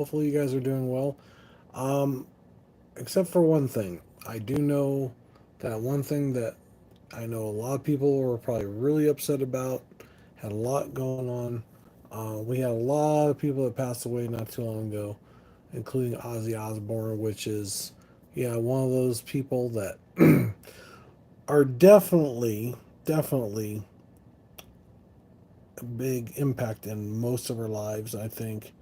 Hopefully, you guys are doing well. Um, except for one thing. I do know that one thing that I know a lot of people were probably really upset about, had a lot going on. We had a lot of people that passed away not too long ago, including Ozzy Osbourne, which is, yeah, one of those people that are definitely a big impact in most of our lives. I think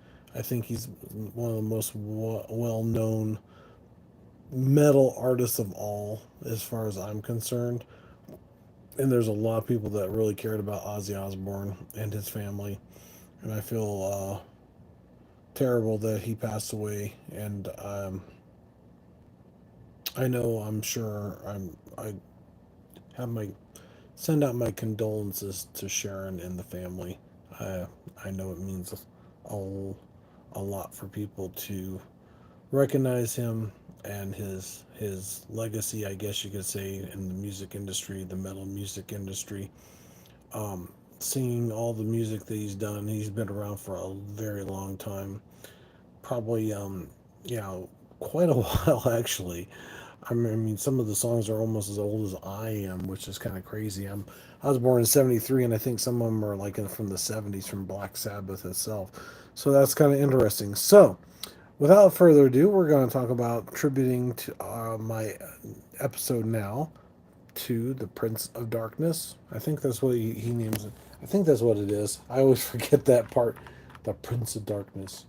he's one of the most well known metal artists of all, as far as I'm concerned. And there's a lot of people that really cared about Ozzy Osbourne and his family, and I feel terrible that he passed away. And I know, I'm sure, I have my send out my condolences to Sharon and the family. I I know it means a, a lot for people to recognize him and his legacy, I guess you could say, in the music industry, the metal music industry. Um, Seeing all the music that he's done, he's been around for a very long time. Probably, yeah, quite a while actually. I mean, some of the songs are almost as old as I am, which is kind of crazy. I was born in '73, and I think some of them are like from the '70s, from Black Sabbath itself. So that's kind of interesting. So, without further ado, we're going to talk about tributing to my episode now to the Prince of Darkness. I think that's what he names it. I think that's what it is. I always forget that part. The Prince of Darkness.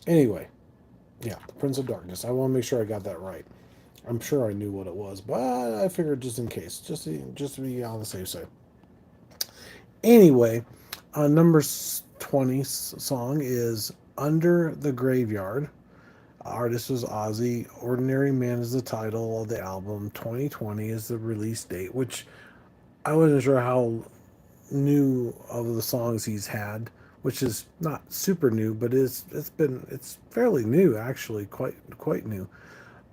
Anyway, yeah, the Prince of Darkness. I want to make sure I got that right. I'm sure I knew what it was, but I figured just in case, just to be on the safe side. Anyway, number 20 song is Under the Graveyard. Artist was Ozzy. Ordinary Man is the title of the album. 2020 is the release date, which I wasn't sure how new of the songs he's had, which is not super new, but it's fairly new actually, quite new.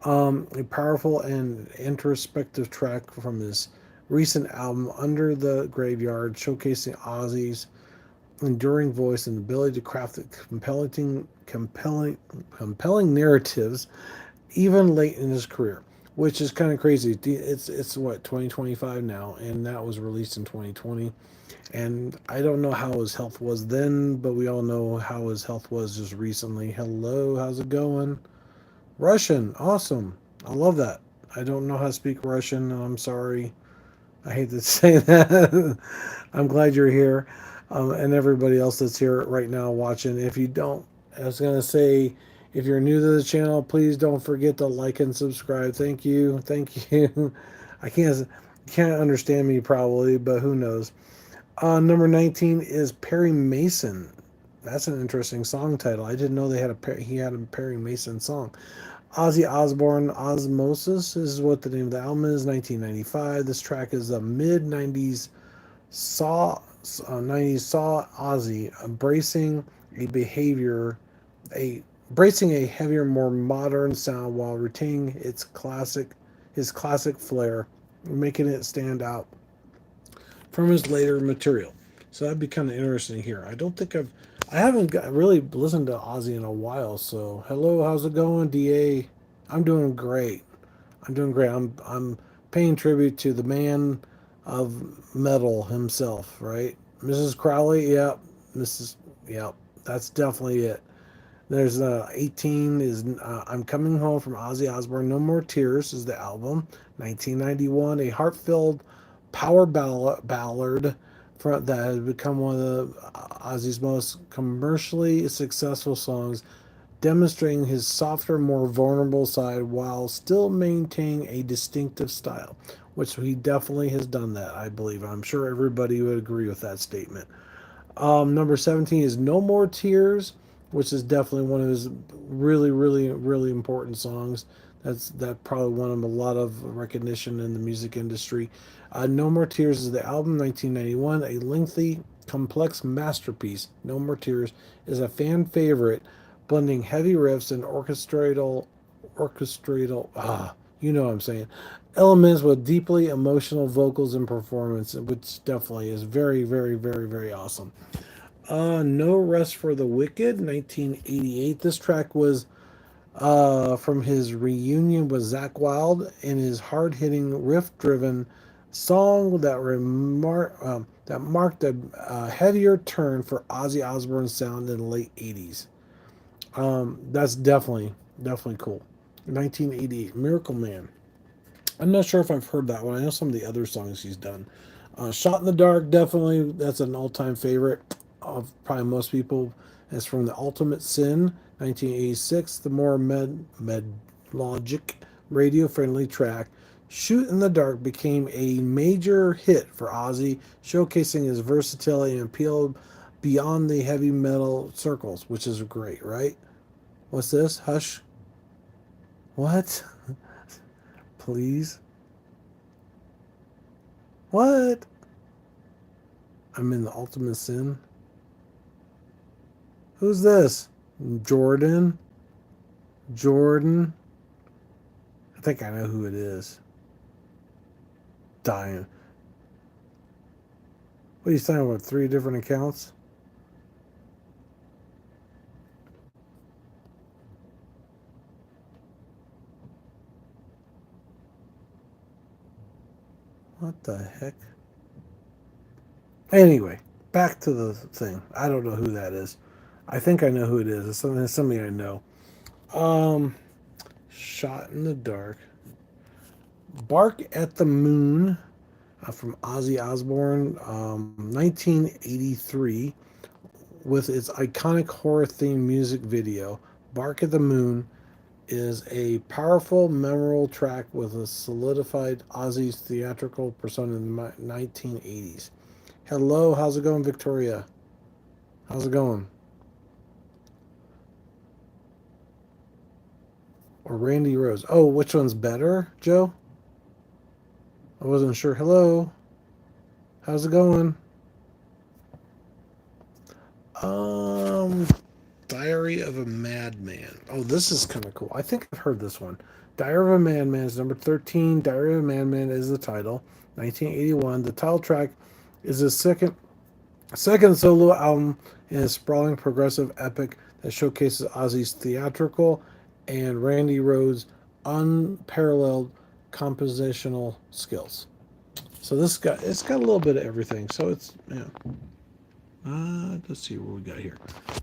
A powerful and introspective track from his recent album Under the Graveyard, showcasing Ozzy's enduring voice and ability to craft compelling narratives even late in his career, which is kind of crazy. It's what, 2025 now, and that was released in 2020. And I don't know how his health was then, but we all know how his health was just recently. Hello, how's it going? Russian, awesome. I love that. I don't know how to speak Russian. I'm sorry. I hate to say that. I'm glad you're here, and everybody else that's here right now watching. If you don't, I was gonna say, if you're new to the channel, please don't forget to like and subscribe. Thank you. I can't understand me probably, but who knows? Number 19 is Perry Mason. That's an interesting song title. I didn't know he had a Perry Mason song. Ozzy Osbourne Osmosis is what the name of the album is. 1995. This track is a mid 90s saw 90s saw Ozzy embracing a behavior a bracing a heavier, more modern sound while retaining his classic flair, making it stand out from his later material. So that'd be kind of interesting here. I haven't really listened to Ozzy in a while. So hello, how's it going, Da? I'm doing great. I'm paying tribute to the man of metal himself, right? Mrs. Crowley, yep. Mrs. Yep, that's definitely it. There's 18 is I'm Coming Home from Ozzy Osbourne. No More Tears is the album. 1991, a heartfelt ballad that has become one of Ozzy's most commercially successful songs, demonstrating his softer, more vulnerable side while still maintaining a distinctive style, which he definitely has done that, I believe. I'm sure everybody would agree with that statement. Number 17 is No More Tears, which is definitely one of his really important songs. That probably won him a lot of recognition in the music industry. No More Tears is the album, 1991, a lengthy, complex masterpiece. No More Tears is a fan favorite, blending heavy riffs and you know what I'm saying, elements with deeply emotional vocals and performance, which definitely is very awesome. No Rest for the Wicked, 1988. This track was from his reunion with Zakk Wylde in his hard-hitting, riff-driven song that marked a heavier turn for Ozzy Osbourne's sound in the late '80s. That's definitely cool. 1988, Miracle Man. I'm not sure if I've heard that one. I know some of the other songs he's done. Shot in the Dark, definitely. That's an all-time favorite of probably most people. It's from the Ultimate Sin, 1986. The more logic, radio-friendly track, Shoot in the Dark became a major hit for Ozzy, showcasing his versatility and appeal beyond the heavy metal circles, which is great, right? What's this? Hush. What? Please. What? I'm in the Ultimate Sin. Who's this? Jordan? Jordan? I think I know who it is. Dying. What are you talking about? Three different accounts? What the heck? Anyway, back to the thing. I don't know who that is. I think I know who it is. It's somebody I know. Um, Shot in the Dark. Bark at the Moon from Ozzy Osbourne, 1983, with its iconic horror themed music video. Bark at the Moon is a powerful, memorable track with a solidified Ozzy's theatrical persona in the 1980s. Hello, how's it going, Victoria? How's it going? Or Randy Rose? Oh, which one's better, Joe? I wasn't sure. Hello, how's it going? Um, Diary of a Madman. Oh, this is kind of cool. I think I've heard this one. Diary of a Madman is number 13. Diary of a Madman is the title. 1981. The title track is the second solo album in a sprawling progressive epic that showcases Ozzy's theatrical and Randy Rhoads' unparalleled compositional skills. So it's got a little bit of everything. So it's yeah. Let's see what we got here.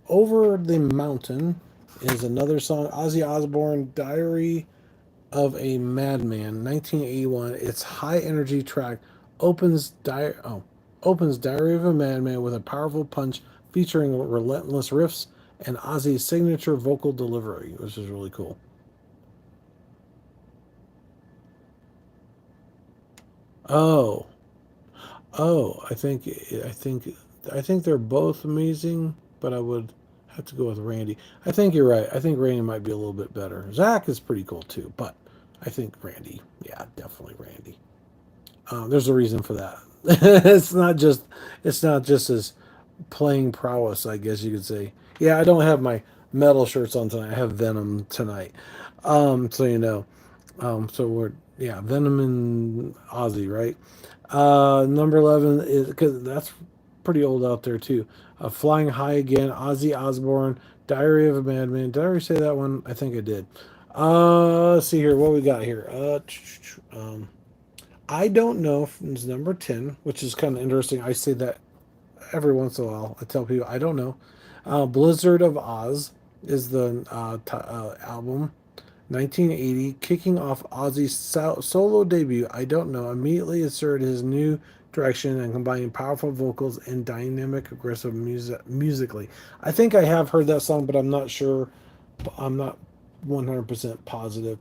Over the Mountain is another song. Ozzy Osbourne, Diary of a Madman, 1981. Its high energy track opens Diary of a Madman with a powerful punch featuring relentless riffs and Ozzy's signature vocal delivery, which is really cool. Oh, I think they're both amazing, but I would have to go with Randy. I think you're right. I think Randy might be a little bit better. Zakk is pretty cool too, but I think Randy. Yeah, definitely Randy. There's a reason for that. It's not just his playing prowess, I guess you could say. Yeah, I don't have my metal shirts on tonight. I have Venom tonight. So you know. So we're yeah, Venom and Ozzy, right? Number 11 is because that's pretty old out there too. Flying High Again, Ozzy Osbourne, Diary of a Madman. Did I already say that one? I think I did. Let's see here. What we got here? I don't know if it's number 10, which is kind of interesting. I say that every once in a while. I tell people I don't know. Blizzard of Oz is the album. 1980, kicking off Ozzy's solo debut, I Don't Know, immediately asserted his new direction and combining powerful vocals and dynamic, aggressive musically. I think I have heard that song, but I'm not sure. I'm not 100% positive.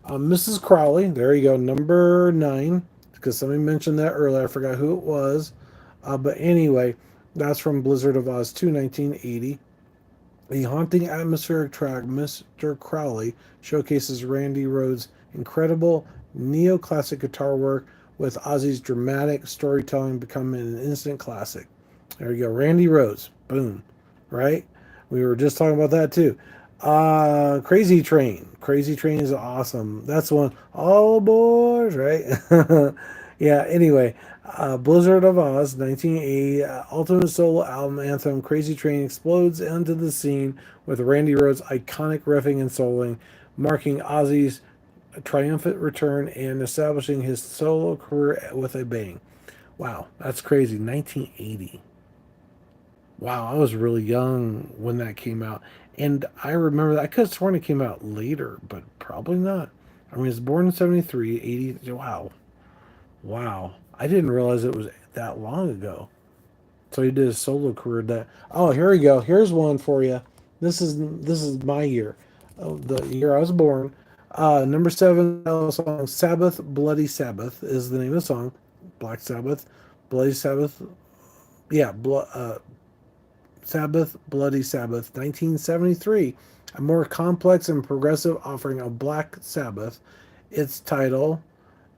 Mrs. Crowley, there you go, number 9, because somebody mentioned that earlier. I forgot who it was. But anyway, that's from Blizzard of Oz 2, 1980. The haunting atmospheric track, Mr. Crowley, showcases Randy Rhoads' incredible neoclassic guitar work with Ozzy's dramatic storytelling becoming an instant classic. There you go, Randy Rhoads. Boom. Right? We were just talking about that too. Crazy Train. Crazy Train is awesome. That's one. All aboard, right? Yeah, anyway, Blizzard of Oz, 1980, ultimate solo album anthem, Crazy Train explodes into the scene with Randy Rhoads' iconic riffing and soloing, marking Ozzy's triumphant return and establishing his solo career with a bang. Wow, that's crazy. 1980. Wow, I was really young when that came out. And I remember that. I could have sworn it came out later, but probably not. I mean, it's born in 73, 80. Wow. Wow. I didn't realize it was that long ago. So he did a solo career that. Oh, here we go. Here's one for you. This is my year, the year I was born. Number seven song, Sabbath, Bloody Sabbath is the name of the song. Black Sabbath, Bloody Sabbath. Yeah, Sabbath, Bloody Sabbath, 1973. A more complex and progressive offering of Black Sabbath. Its title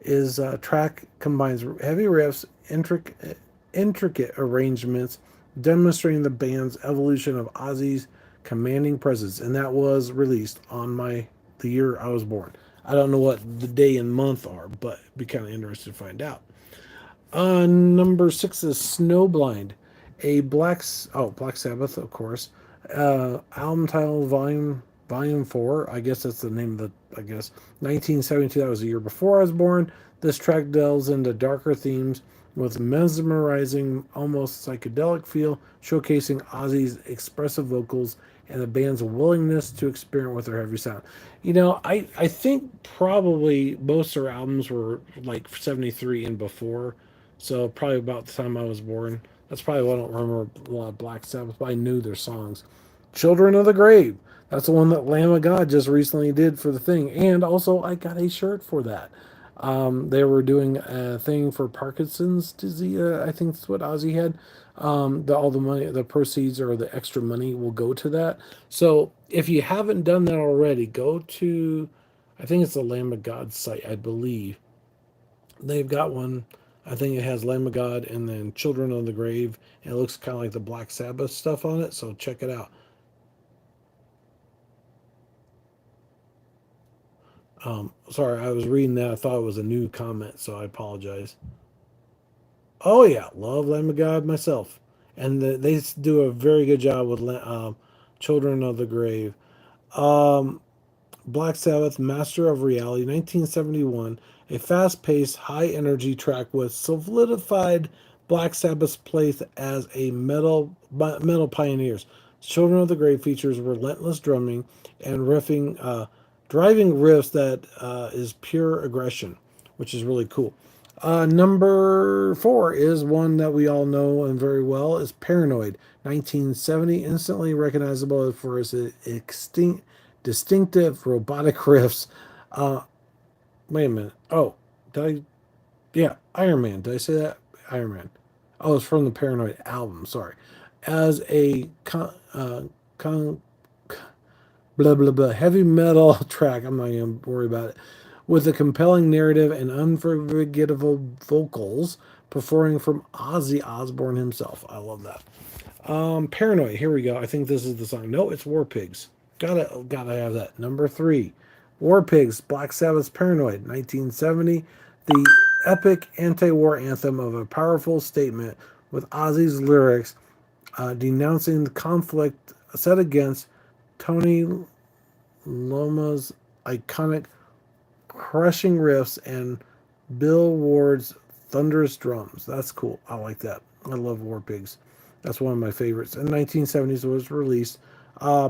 is track combines heavy riffs, intricate arrangements, demonstrating the band's evolution of Ozzy's commanding presence, and that was released on the year I was born. I don't know what the day and month are, but it'd be kind of interested to find out. Number six is Snowblind, a Black Sabbath, of course. Album title Volume 4. I guess that's the name of the. I guess 1972. That was the year before I was born. This track delves into darker themes with mesmerizing, almost psychedelic feel, showcasing Ozzy's expressive vocals and the band's willingness to experiment with their heavy sound. I think probably most of their albums were like 73 and before, so probably about the time I was born. That's probably why I don't remember a lot of Black Sabbath, but I knew their songs. Children of the Grave. That's the one that Lamb of God just recently did for the thing. And also, I got a shirt for that. They were doing a thing for Parkinson's disease. I think that's what Ozzy had. All the money, the proceeds or the extra money will go to that. So if you haven't done that already, go to, I think it's the Lamb of God site, I believe. They've got one. I think it has Lamb of God and then Children of the Grave. And it looks kind of like the Black Sabbath stuff on it. So check it out. Sorry, I was reading that. I thought it was a new comment, so I apologize. Oh yeah, love Lamb of God myself, and they do a very good job with Children of the Grave. Um, Black Sabbath, Master of Reality, 1971, a fast paced, high energy track with solidified Black Sabbath's place as a metal pioneers. Children of the Grave features relentless drumming and driving riffs that is pure aggression, which is really cool. Number four is one that we all know and very well is Paranoid, 1970, instantly recognizable for its distinctive robotic riffs. Uh, Wait a minute. Oh, did I? Yeah, Iron Man. Did I say that? Iron Man. Oh, it's from the Paranoid album. Sorry. As a con, blah blah blah heavy metal track, I'm not even worried about it. With a compelling narrative and unforgettable vocals performing from Ozzy Osbourne himself. I love that. Paranoid. Here we go. I think this is the song. No, it's War Pigs. Gotta have that. Number three, War Pigs. Black Sabbath's Paranoid, 1970. The epic anti-war anthem of a powerful statement with Ozzy's lyrics denouncing the conflict set against Tony Loma's iconic crushing riffs and Bill Ward's thunderous drums. That's cool. I like that. I love War Pigs. That's one of my favorites. In the 1970s, it was released.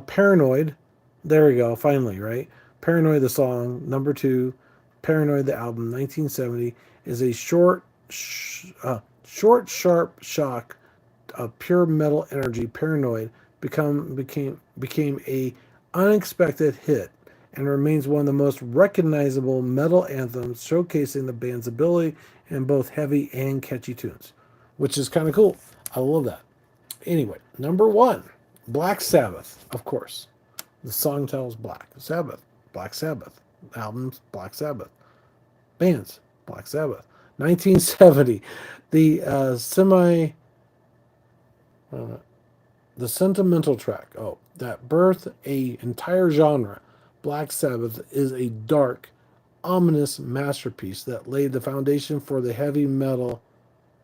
Paranoid. There we go. Finally, right? Paranoid, the song. Number two. Paranoid, the album. 1970 is a short, sharp shock of pure metal energy. Paranoid became a unexpected hit and remains one of the most recognizable metal anthems, showcasing the band's ability in both heavy and catchy tunes, which is kind of cool. I love that. Anyway, number one, Black Sabbath, of course. The song tells Black Sabbath, Black Sabbath, albums, Black Sabbath, bands, Black Sabbath. 1970, the uh, the sentimental track. Oh, that birthed a entire genre. Black Sabbath is a dark, ominous masterpiece that laid the foundation for heavy metal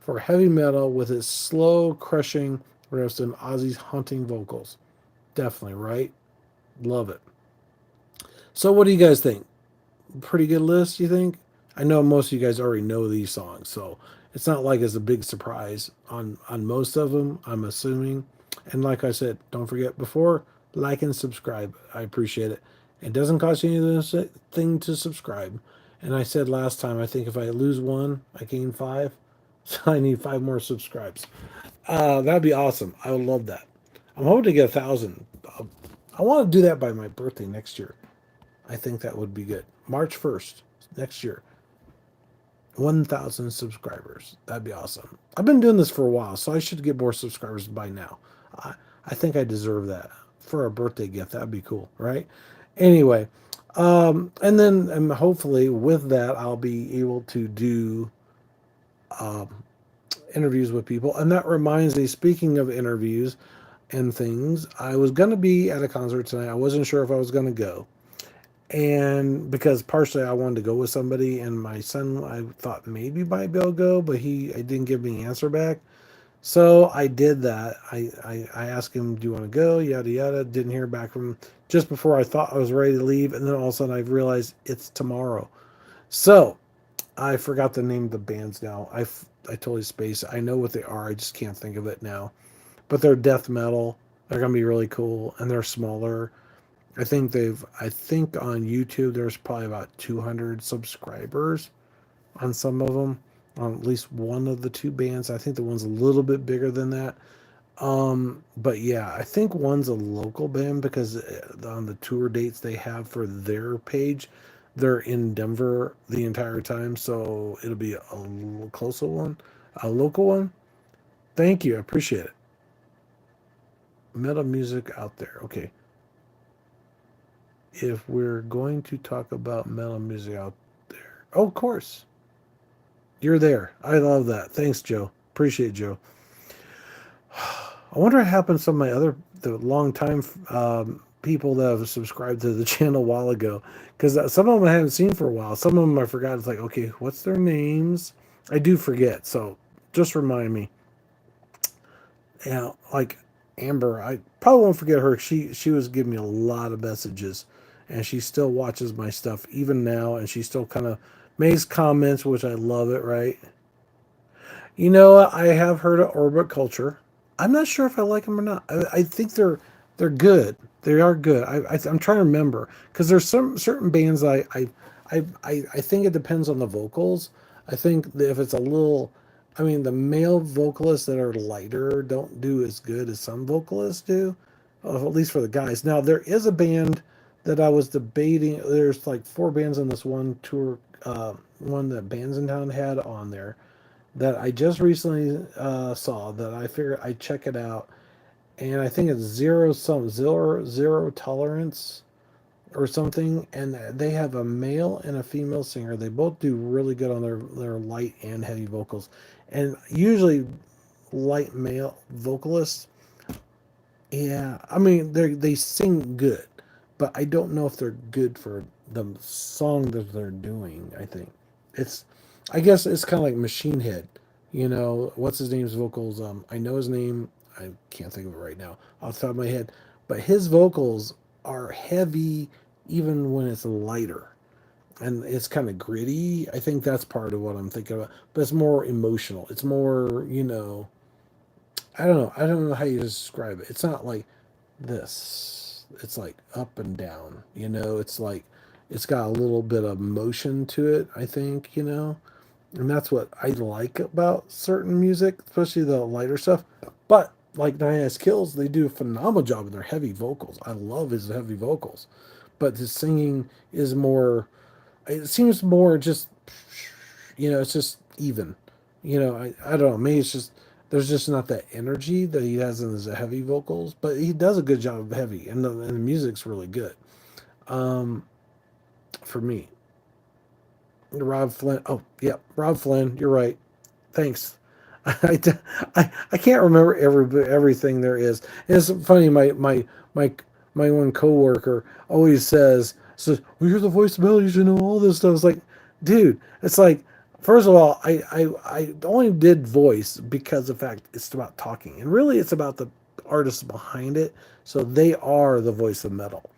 with its slow, crushing riffs and Ozzy's haunting vocals. Definitely, right? Love it. So, what do you guys think? Pretty good list, you think? I know most of you guys already know these songs, so it's not like it's a big surprise on most of them, I'm assuming. And like I said, don't forget before, like and subscribe. I appreciate it. It doesn't cost you anything to subscribe. And I said last time, I think if I lose one, I gain five. So I need five more subscribes. That'd be awesome. I would love that. I'm hoping to get 1,000. I want to do that by my birthday next year. I think that would be good. March 1st next year. 1,000 subscribers. That'd be awesome. I've been doing this for a while, so I should get more subscribers by now. I, I think I deserve that for a birthday gift. That'd be cool, right? Anyway, and then hopefully with that, I'll be able to do interviews with people. And that reminds me, speaking of interviews and things, I was going to be at a concert tonight. I wasn't sure if I was going to go. And because partially I wanted to go with somebody, and my son, I thought maybe might be able to go, but I didn't give me an answer back. So I did that. I asked him, "Do you want to go?" Yada yada. Didn't hear back from him just before I thought I was ready to leave, and then all of a sudden I realized it's tomorrow. So I forgot the name of the bands now. I totally spaced. I know what they are. I just can't think of it now. But they're death metal. They're gonna be really cool, and they're smaller. I think on YouTube there's probably about 200 subscribers on some of them, on at least one of the two bands. I think the one's a little bit bigger than that. But yeah, I think one's a local band because on the tour dates they have for their page, they're in Denver the entire time. So it'll be a closer one, a local one. Thank you. I appreciate it. Metal music out there. Okay. If we're going to talk about metal music out there. Oh, of course. You're there. I love that. Thanks, Joe. Appreciate it, Joe. I wonder what happened to some of my the long time people that have subscribed to the channel a while ago. Because some of them I haven't seen for a while. Some of them I forgot. It's like, okay, what's their names? I do forget. So just remind me. Like Amber, I probably won't forget her. She was giving me a lot of messages, and she still watches my stuff even now, and she still kind of makes comments, which I love it. Right? You know, I have heard of Orbit Culture. I'm not sure if I like them or not. I think they're good. They are good. I'm trying to remember because there's some certain bands I think it depends on the vocals. I think that if it's a little, I mean, the male vocalists that are lighter don't do as good as some vocalists do, at least for the guys. Now there is a band that I was debating. There's like four bands on this one tour, one that Bands in Town had on there that I just recently saw that I figured I'd check it out, and I think it's zero tolerance or something, and they have a male and a female singer. They both do really good on their light and heavy vocals, and usually light male vocalists. Yeah, I mean they sing good, but I don't know if they're good for the song that they're doing. I think it's, I guess it's kind of like Machine Head. You know, what's his name's vocals? I know his name. I can't think of it right now off the top of my head, but his vocals are heavy even when it's lighter, and it's kind of gritty. I think that's part of what I'm thinking about, but it's more emotional. It's more, I don't know. I don't know how you describe it. It's not like this. It's like up and down. It's like it's got a little bit of motion to it, I think, And that's what I like about certain music, especially the lighter stuff. But like Nine Inch Kills, they do a phenomenal job in their heavy vocals. I love his heavy vocals. But his singing is more, it seems more just, it's just even. I don't know. Maybe it's just, there's just not that energy that he has in his heavy vocals, but he does a good job of heavy, and the music's really good. Um, for me, Rob Flynn. Oh, yeah, Rob Flynn. You're right. Thanks. I, I can't remember everything there is. And it's funny. My one coworker always says, So, well, you're the voice of metal. You should know all this stuff. It's like, dude, it's like, first of all, I only did voice because the fact it's about talking, and really it's about the artists behind it. So they are the voice of metal,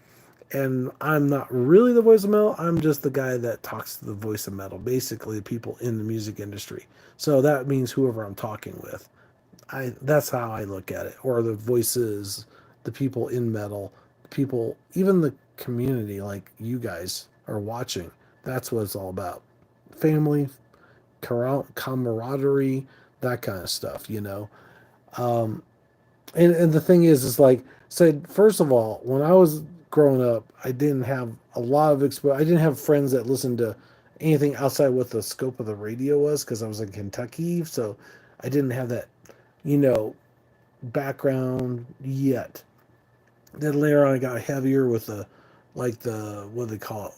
and I'm not really the voice of metal. I'm just the guy that talks to the voice of metal, basically the people in the music industry. So that means whoever I'm talking with. I That's how I look at it. Or the voices, the people in metal, people, even the community, like you guys are watching. That's what it's all about. Family, camaraderie, that kind of stuff. Um, and the thing is like said, first of all, when I was growing up, I didn't have a lot of exposure. I didn't have friends that listened to anything outside what the scope of the radio was because I was in Kentucky, so I didn't have that, you know, background yet. Then later on, I got heavier with the what do they call it?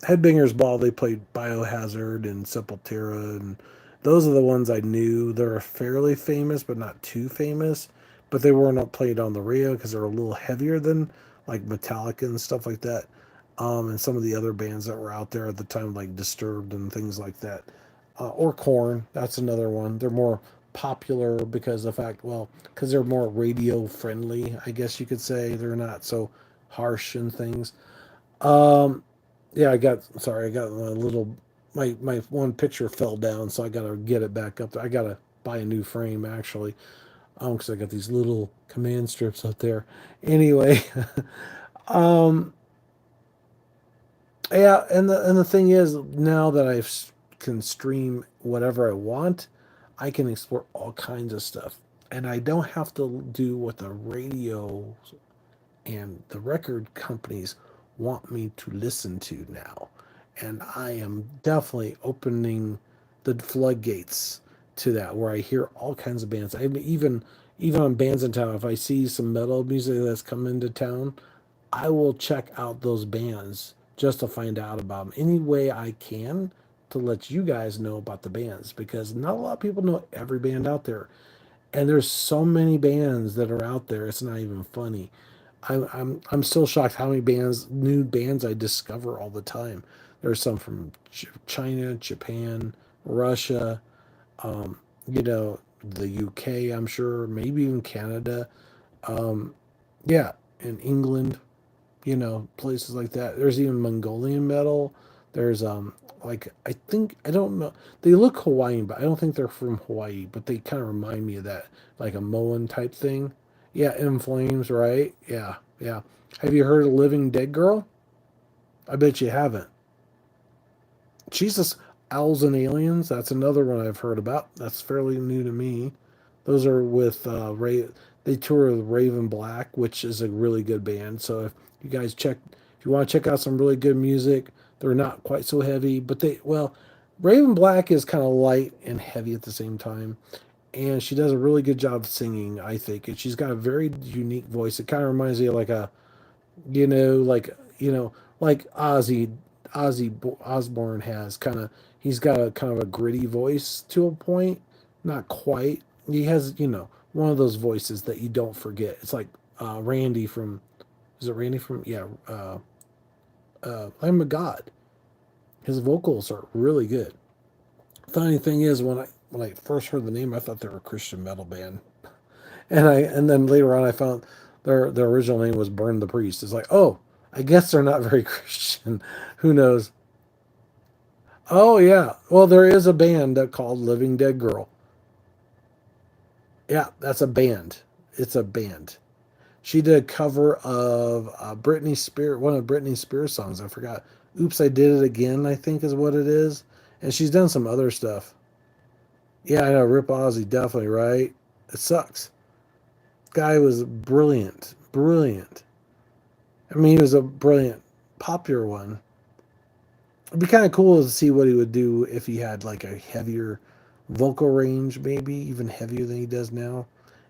Headbangers Ball. They played Biohazard and Sepultura, and those are the ones I knew. They're fairly famous, but not too famous. But they weren't played on the radio because they're a little heavier than like Metallica and stuff like that. And some of the other bands that were out there at the time, like Disturbed and things like that, or Korn. That's another one. They're more popular because of the fact, well, because they're more radio friendly, I guess you could say. They're not so harsh and things. Um, yeah, I got a little, my one picture fell down, so I gotta get it back up there. I gotta buy a new frame actually, because I got these little command strips up there. Anyway, um, yeah, and the thing is, now that can stream whatever I want, I can explore all kinds of stuff, and I don't have to do what the radio and the record companies want me to listen to now. And I am definitely opening the floodgates to that, where I hear all kinds of bands. I mean, even on bands in town, if I see some metal music that's come into town, I will check out those bands just to find out about them any way I can, to let you guys know about the bands, because not a lot of people know every band out there, and there's so many bands that are out there. It's not even funny. I'm still shocked how many new bands I discover all the time. There's some from China, Japan, Russia, um, the UK. I'm sure, maybe even Canada. Um, yeah, in England, places like that. There's even Mongolian metal. There's like, I think, I don't know. They look Hawaiian, but I don't think they're from Hawaii, but they kind of remind me of that, like a Moan type thing. Yeah, In Flames, right? Yeah, yeah. Have you heard of Living Dead Girl? I bet you haven't. Jesus, Owls and Aliens. That's another one I've heard about. That's fairly new to me. Those are with Ray. They tour with Raven Black, which is a really good band. So if you guys if you want to check out some really good music, they're not quite so heavy, but Raven Black is kind of light and heavy at the same time, and she does a really good job singing, I think. And she's got a very unique voice. It kind of reminds me of like a you know, like like Osbourne has kind of. He's got a kind of a gritty voice to a point, not quite. He has one of those voices that you don't forget. It's like Randy from. Is it Randy from? Yeah, I'm a God. His vocals are really good. Funny thing is, when I first heard the name, I thought they were a Christian metal band, and then later on I found their original name was Burn the Priest. It's like, oh, I guess they're not very Christian. Who knows? Oh yeah. Well, there is a band called Living Dead Girl. Yeah, that's a band. It's a band. She did a cover of Britney Spears, one of Britney Spears songs. I forgot. Oops, I Did It Again, I think is what it is. And she's done some other stuff. Yeah, I know. Rip Ozzy, definitely, right? It sucks. Guy was brilliant. Brilliant. I mean, he was a brilliant, popular one. It'd be kind of cool to see what he would do if he had like a heavier vocal range, maybe even heavier than he does now,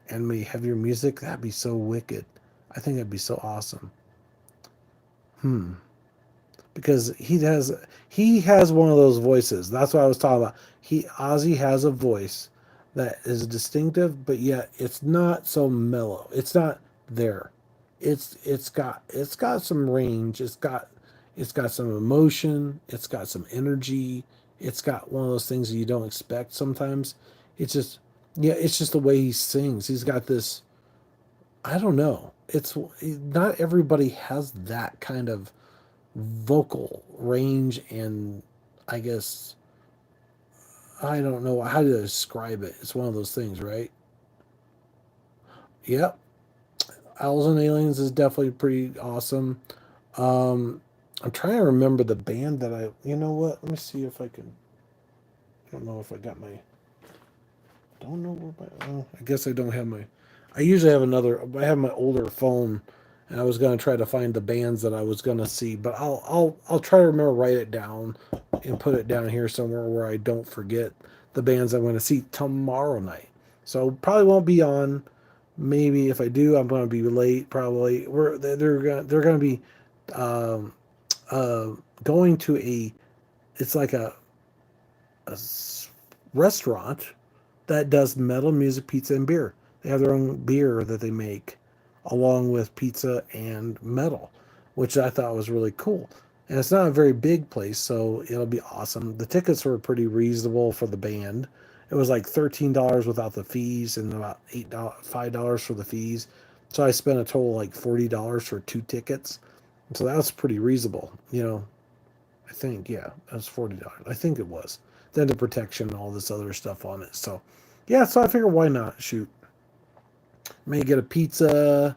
and maybe heavier music. That'd be so wicked. I think that'd be so awesome. Hmm. Because he has one of those voices. That's what I was talking about. Ozzy has a voice that is distinctive, but yet it's not so mellow. It's not there. It's got some range. It's got some emotion. It's got some energy. It's got one of those things that you don't expect sometimes. It's just, yeah, it's just the way he sings. He's got this, I don't know. It's not everybody has that kind of vocal range, and I guess I don't know how to describe it. It's one of those things, right? Yep. Owls and Aliens is definitely pretty awesome. Um, I'm trying to remember the band that I. You know what? Let me see if I can. I don't know if I got my. Don't know where my. Oh, I guess I don't have my. I usually have another. I have my older phone, and I was gonna try to find the bands that I was gonna see, but I'll try to remember, write it down, and put it down here somewhere where I don't forget the bands I'm going to see tomorrow night. So probably won't be on. Maybe if I do, I'm going to be late. Probably they're going to be um, uh, going to a. It's like a restaurant that does metal music, pizza, and beer. They have their own beer that they make along with pizza and metal, which I thought was really cool. And it's not a very big place, so it'll be awesome. The tickets were pretty reasonable for the band. It was like $13 without the fees and about $5 for the fees. So I spent a total like $40 for two tickets. So that was pretty reasonable, I think, yeah, that was $40. I think it was. Then the protection and all this other stuff on it. So, yeah, so I figured why not? Shoot. Maybe get a pizza,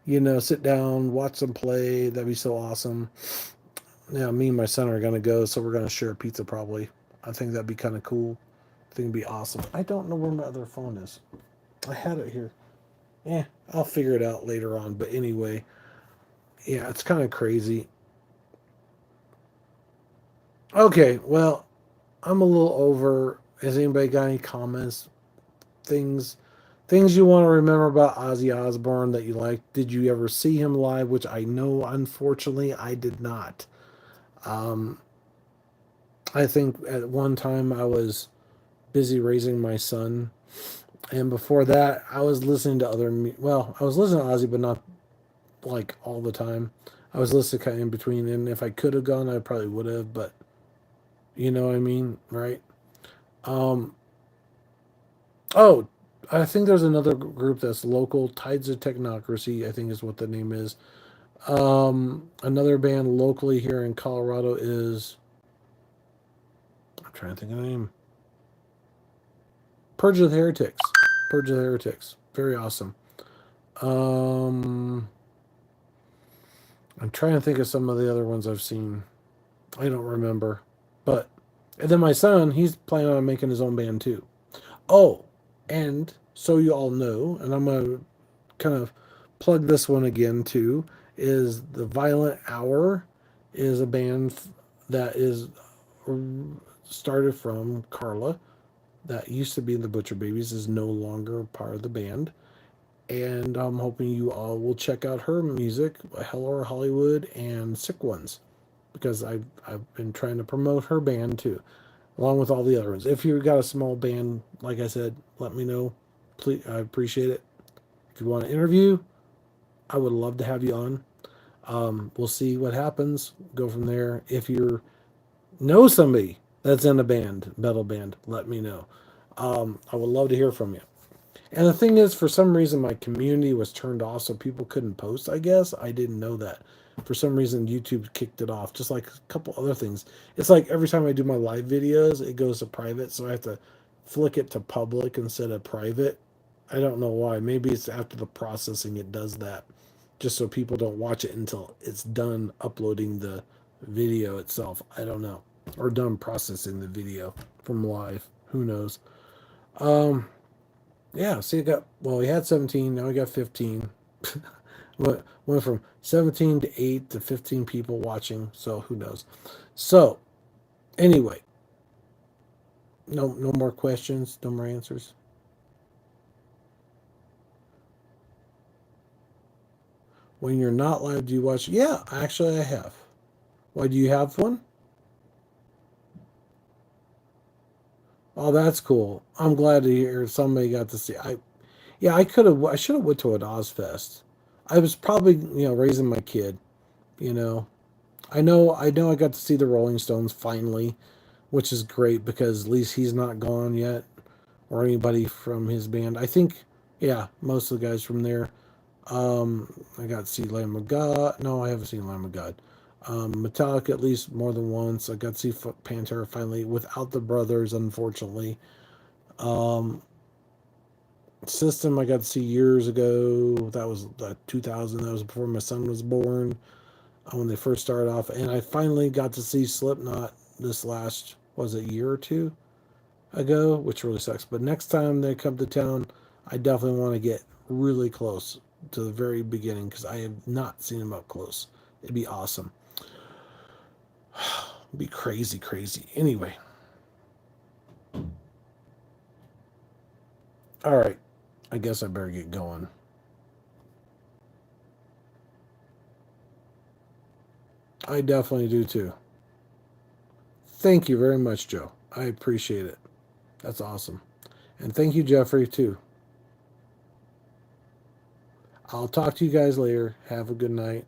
sit down, watch them play. That'd be so awesome. Yeah, me and my son are going to go, so we're going to share a pizza probably. I think that'd be kind of cool. I think it'd be awesome. I don't know where my other phone is. I had it here. Yeah, I'll figure it out later on. But anyway, yeah, it's kind of crazy. Okay, well, I'm a little over. Has anybody got any comments? Things things you want to remember about Ozzy Osbourne that you like? Did you ever see him live? Which I know, unfortunately, I did not. Um, I think at one time I was busy raising my son, and before that, I was listening to Well, I was listening to Ozzy, but not like all the time. I was listening kind of in between, and if I could have gone, I probably would have. But you know what I mean, right? Um, Oh, I think there's another group that's local. Tides of Technocracy, I think is what the name is. Another band locally here in Colorado is, I'm trying to think of the name. Purge of the Heretics. Purge of the Heretics. Very awesome. Um, I'm trying to think of some of the other ones I've seen. I don't remember. But, and then my son, he's planning on making his own band too. Oh, and so you all know, and I'm going to kind of plug this one again too, is the Violent Hour is a band that is started from Carla, that used to be in the Butcher Babies, is no longer part of the band. And I'm hoping you all will check out her music, Hello Hollywood and Sick Ones, because I've been trying to promote her band too, along with all the other ones. If you've got a small band, like I said, let me know. Please, I appreciate it. If you want to interview, I would love to have you on. We'll see what happens. Go from there. If you know somebody that's in a band, metal band, let me know. I would love to hear from you. And the thing is, for some reason, my community was turned off, so people couldn't post. I guess I didn't know that. For some reason, YouTube kicked it off, just like a couple other things. It's like every time I do my live videos, it goes to private, so I have to flick it to public instead of private. I don't know why. Maybe it's after the processing it does that, just so people don't watch it until it's done uploading the video itself. I don't know, or done processing the video from live. Who knows? Um, yeah. See, we had 17. Now we got 15. Went from 17 to 8 to 15 people watching. So who knows? So anyway, no more questions. No more answers. When you're not live, do you watch? Yeah, actually, I have. Why do you have one? Oh, that's cool. I'm glad to hear somebody got to see. Yeah, I could have. I should have went to an Ozfest. I was probably raising my kid, you know. I got to see the Rolling Stones finally, which is great because at least he's not gone yet, or anybody from his band. I think, yeah, most of the guys from there. I got to see Lamb of God. No, I haven't seen Lamb of God. Metallica at least more than once. I got to see Pantera finally without the brothers, unfortunately. Um, System I got to see years ago. That was 2000. That was before my son was born. When they first started off, and I finally got to see Slipknot this last was it a year or two ago, which really sucks. But next time they come to town, I definitely want to get really close to the very beginning because I have not seen them up close. It'd be awesome. It'd be crazy, crazy. Anyway, all right. I guess I better get going. I definitely do too. Thank you very much, Joe. I appreciate it. That's awesome. And thank you, Jeffrey, too. I'll talk to you guys later. Have a good night.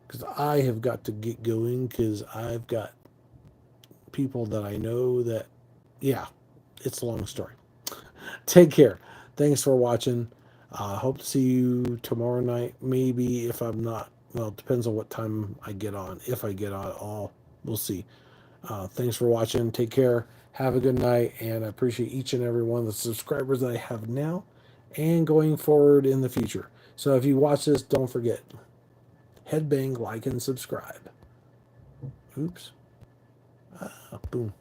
Because I have got to get going because I've got people that I know that, yeah, it's a long story. Take care. Thanks for watching. Hope to see you tomorrow night. Maybe if I'm not, well, it depends on what time I get on. If I get on at all, we'll see. Thanks for watching. Take care. Have a good night. And I appreciate each and every one of the subscribers that I have now and going forward in the future. So if you watch this, don't forget headbang, like, and subscribe. Oops. Boom.